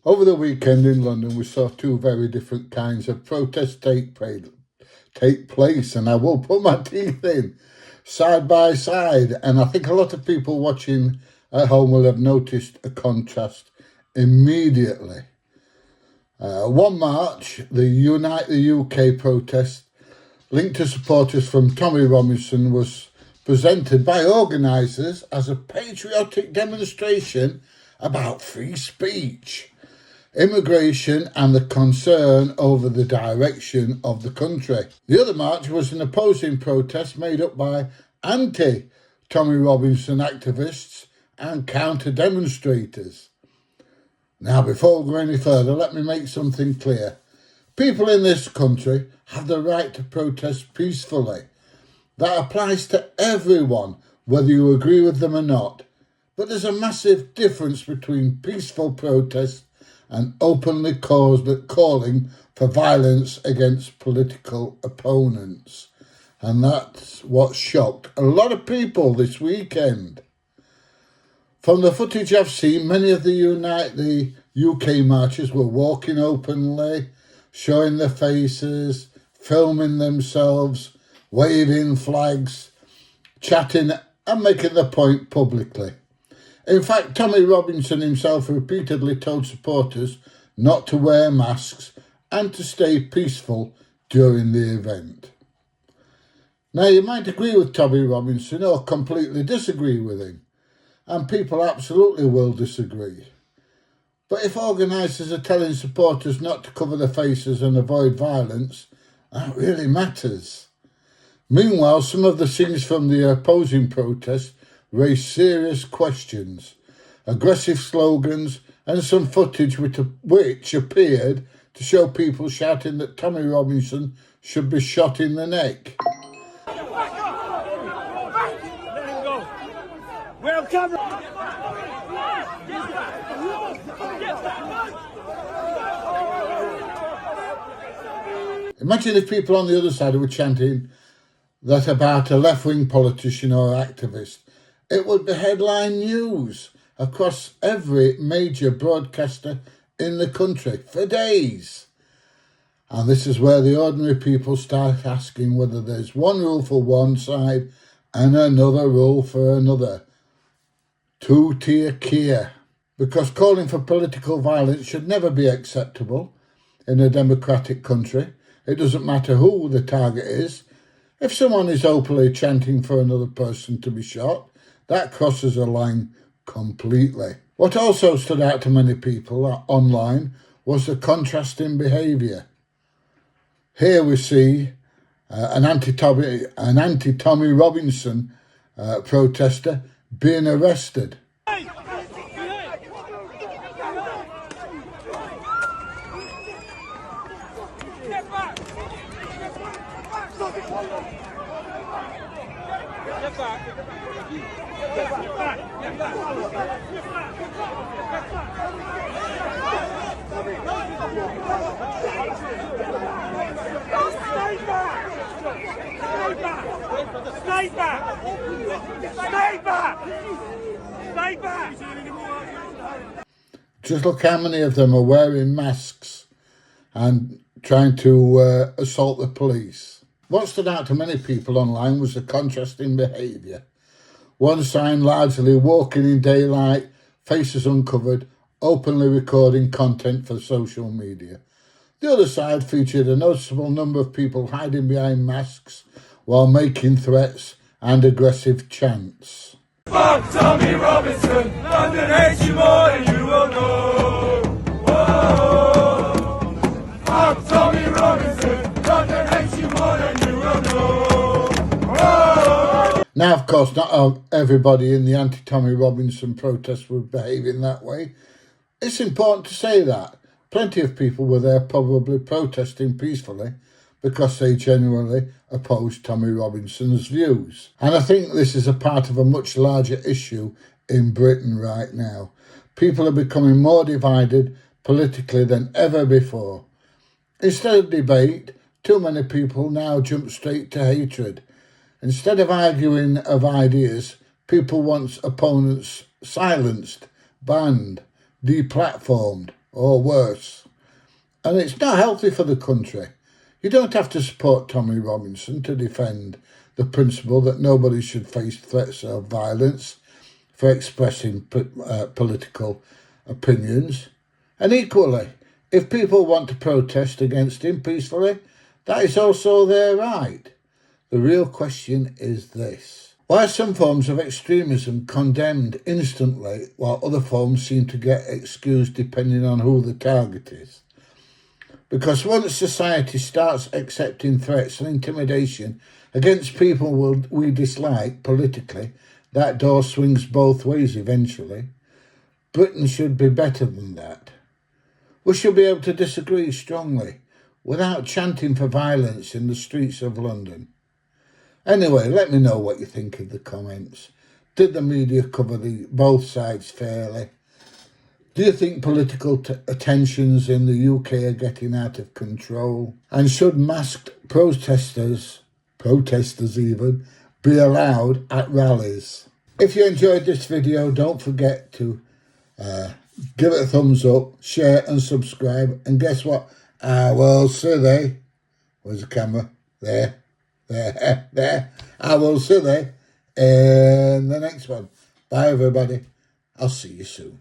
Over the weekend in London, we saw two very different kinds of protests take place, and I will put my teeth in, side by side. And I think a lot of people watching at home will have noticed a contrast immediately. One march, the Unite the UK protest, linked to supporters from Tommy Robinson, was presented by organisers as a patriotic demonstration about free speech, immigration and the concern over the direction of the country. The other march was an opposing protest made up by anti-Tommy Robinson activists and counter-demonstrators. Now, before we go any further, let me make something clear. People in this country have the right to protest peacefully. That applies to everyone, whether you agree with them or not. But there's a massive difference between peaceful protest and openly calling for violence against political opponents. And that's what shocked a lot of people this weekend. From the footage I've seen, many of the Unite the UK marchers were walking openly, showing their faces, filming themselves, waving flags, chatting and making their point publicly. In fact, Tommy Robinson himself repeatedly told supporters not to wear masks and to stay peaceful during the event. Now, you might agree with Tommy Robinson or completely disagree with him, and people absolutely will disagree. But if organisers are telling supporters not to cover their faces and avoid violence, that really matters. Meanwhile, some of the scenes from the opposing protest raised serious questions, aggressive slogans and some footage which appeared to show people shouting that Tommy Robinson should be shot in the neck. Imagine if people on the other side were chanting that about a left-wing politician or activist. It would be headline news across every major broadcaster in the country for days. And this is where the ordinary people start asking whether there's one rule for one side and another rule for another. Two-tier Kia. Because calling for political violence should never be acceptable in a democratic country. It doesn't matter who the target is. If someone is openly chanting for another person to be shot, that crosses a line completely. What also stood out to many people online was the contrast in behaviour. Here we see an anti-Tommy Robinson protester being arrested. Stay back! Just look how many of them are wearing masks and trying to assault the police. What stood out to many people online was the contrast in behaviour. One sign largely walking in daylight, faces uncovered, openly recording content for social media. The other side featured a noticeable number of people hiding behind masks while making threats and aggressive chants. Fuck Tommy Robinson, London hates you more than you will know. Whoa. Fuck Tommy Robinson, London hates you more than you will know. Whoa. Now, of course, not everybody in the anti-Tommy Robinson protest was behaving that way. It's important to say that. Plenty of people were there probably protesting peacefully because they genuinely opposed Tommy Robinson's views. And I think this is a part of a much larger issue in Britain right now. People are becoming more divided politically than ever before. Instead of debate, too many people now jump straight to hatred. Instead of arguing of ideas, people want opponents silenced, banned, deplatformed, or worse. And it's not healthy for the country. You don't have to support Tommy Robinson to defend the principle that nobody should face threats of violence for expressing political opinions. And equally, if people want to protest against him peacefully, that is also their right. The real question is this: why are some forms of extremism condemned instantly while other forms seem to get excused depending on who the target is? Because once society starts accepting threats and intimidation against people we dislike politically, that door swings both ways eventually. Britain should be better than that. We should be able to disagree strongly without chanting for violence in the streets of London. Anyway, let me know what you think in the comments. Did the media cover both sides fairly? Do you think political tensions in the UK are getting out of control? And should masked protesters even, be allowed at rallies? If you enjoyed this video, don't forget to give it a thumbs up, share and subscribe. And guess what? I will see thee. Where's the camera? There. I will see thee in the next one. Bye, everybody. I'll see you soon.